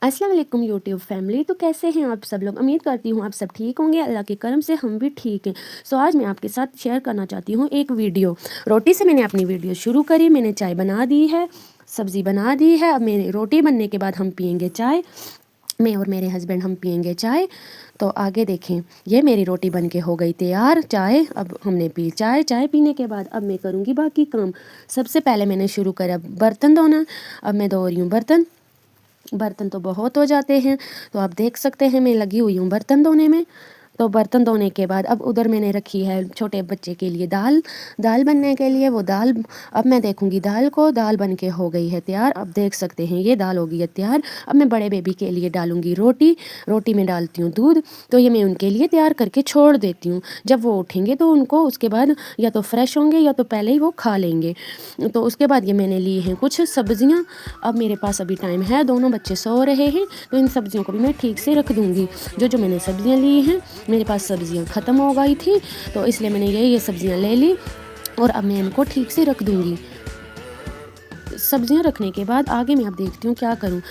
अस्सलाम वालेकुम YouTube family. तो कैसे हैं आप सब लोग? उम्मीद करती हूँ आप सब ठीक होंगे। अल्लाह के करम से हम भी ठीक हैं। आज मैं आपके साथ शेयर करना चाहती हूँ एक वीडियो। रोटी से मैंने अपनी वीडियो शुरू करी। मैंने चाय बना दी है, सब्ज़ी बना दी है। अब मेरी रोटी बनने के बाद हम पियेंगे चाय। मैं और मेरे हस्बैंड हम पियेंगे चाय। तो आगे देखें, ये मेरी रोटी बन के हो गई तैयार। चाय अब हमने पी। चाय पीने के बाद अब मैं करूँगी बाकी काम। सबसे पहले मैंने शुरू करा बर्तन धोना। अब मैं धो रही हूँ बर्तन। बर्तन तो बहुत हो जाते हैं, तो आप देख सकते हैं मैं लगी हुई हूँ बर्तन धोने में। तो बर्तन धोने के बाद अब उधर मैंने रखी है छोटे बच्चे के लिए दाल बनने के लिए। वो दाल अब मैं देखूंगी दाल को। दाल बन के हो गई है तैयार। अब देख सकते हैं ये दाल हो गई है तैयार। अब मैं बड़े बेबी के लिए डालूंगी रोटी में डालती हूँ दूध। तो ये मैं उनके लिए तैयार करके छोड़ देती हूँ। जब वो उठेंगे तो उनको उसके बाद या तो फ्रेश होंगे या तो पहले ही वो खा लेंगे। तो उसके बाद ये मैंने ली हैं कुछ सब्जियाँ। अब मेरे पास अभी टाइम है, दोनों बच्चे सो रहे हैं, तो इन सब्जियों को भी मैं ठीक से रख दूँगी। जो मैंने सब्जियाँ ली हैं, मेरे पास सब्जियाँ ख़त्म हो गई थी, तो इसलिए मैंने ये सब्जियाँ ले ली और अब मैं इनको ठीक से रख दूँगी। सब्जियां रखने के बाद आगे मैं अब देखती हूँ क्या करूँ।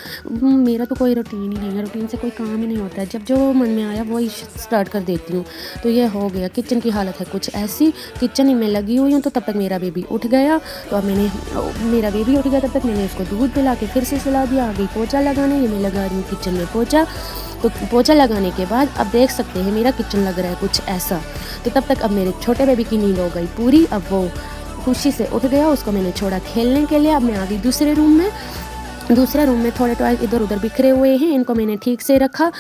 मेरा तो कोई रूटीन ही नहीं है, रूटीन से कोई काम ही नहीं होता है। जब जो मन में आया वही स्टार्ट कर देती हूँ। तो ये हो गया। किचन की हालत है कुछ ऐसी। किचन ही में लगी हुई हूँ, तो तब तक मेरा बेबी उठ गया। तो अब मेरा बेबी उठ गया, तब तक मैंने उसको दूध पिला के फिर से सुला दिया। आ गई पोछा लगाने। ये मैं लगा रही हूँ किचन में पोछा। तो पोछा लगाने के बाद अब देख सकते हैं मेरा किचन लग रहा है कुछ ऐसा। तो तब तक अब मेरे छोटे बेबी की नींद हो गई पूरी। अब वो खुशी से उठ गया, उसको मैंने छोड़ा खेलने के लिए। अब मैं आ गई दूसरे रूम में थोड़े टॉय इधर उधर बिखरे हुए हैं, इनको मैंने ठीक से रखा।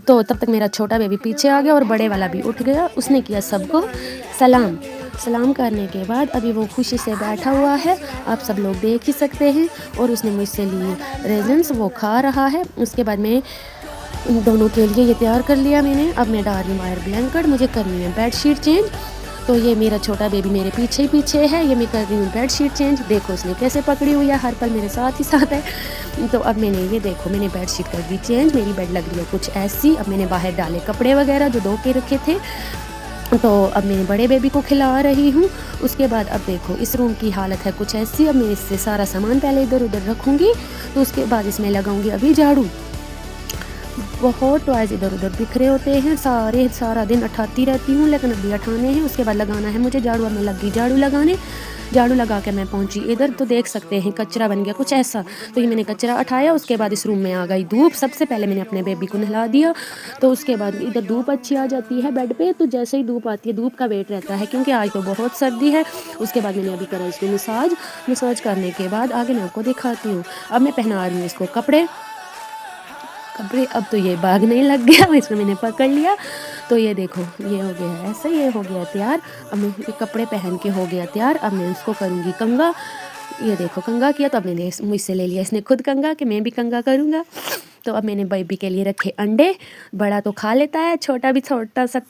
तो तब तक मेरा छोटा बेबी पीछे आ गया और बड़े वाला भी उठ गया। उसने किया सबको सलाम करने के बाद अभी वो खुशी से बैठा हुआ है, आप सब लोग देख ही सकते हैं। और उसने मुझसे लिए रेजन्स, वो खा रहा है। उसके बाद मैं दोनों के लिए ये तैयार कर लिया मैंने। अब मैं डाल रही हूँ वायर ब्लैंकेट, मुझे करनी है बेडशीट चेंज। तो ये मेरा छोटा बेबी मेरे पीछे है। ये मैं कर रही हूँ बेडशीट चेंज। देखो उसने कैसे पकड़ी हुई है, हर पल मेरे साथ ही साथ है। तो अब मैंने ये देखो मैंने बेडशीट कर दी चेंज। मेरी बेड लग रही है कुछ ऐसी। अब मैंने बाहर डाले कपड़े वगैरह जो धो के रखे थे। तो अब मैं बड़े बेबी को खिला रही हूँ। उसके बाद अब देखो इस रूम की हालत है कुछ ऐसी। अब मैं इससे सारा सामान पहले इधर उधर रखूँगी, तो उसके बाद इसमें लगाऊँगी अभी झाड़ू। बहुत टॉयज़ इधर उधर बिखरे होते हैं, सारा दिन उठाती रहती हूँ, लेकिन अभी उठाने हैं। उसके बाद लगाना है मुझे झाड़ू। अब मैं लगी झाड़ू लगाने। झाड़ू लगा के मैं पहुँची इधर, तो देख सकते हैं कचरा बन गया कुछ ऐसा। तो ये मैंने कचरा उठाया। उसके बाद इस रूम में आ गई धूप। सबसे पहले मैंने अपने बेबी को नहला दिया। तो उसके बाद इधर धूप अच्छी आ जाती है बेड पे। तो जैसे ही धूप आती है, धूप का वेट रहता है क्योंकि आज तो बहुत सर्दी है। उसके बाद मैंने अभी करा इसको मसाज करने के बाद आगे मैं आपको दिखाती हूँ। अब मैं पहना रही हूँ इसको कपड़े। अब तो ये भागने लग गया, इसको मैंने पकड़ लिया। तो ये देखो ये हो गया ऐसा, ये हो गया तैयार। अब मैं ये कपड़े पहन के हो गया तैयार। अब मैं इसको करूँगी कंगा। ये देखो कंगा किया। तो अब मैंने मुझसे ले लिया इसने खुद कंगा कि मैं भी कंगा करूँगा। तो अब मैंने बेबी के लिए रखे अंडे। बड़ा तो खा लेता है, छोटा भी छोटा सा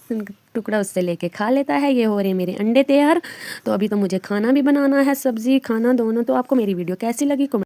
टुकड़ा उससे लेके खा लेता है। ये हो रहे मेरे अंडे तैयार। तो अभी तो मुझे खाना भी बनाना है, सब्ज़ी खाना दोनों। तो आपको मेरी वीडियो कैसी लगी?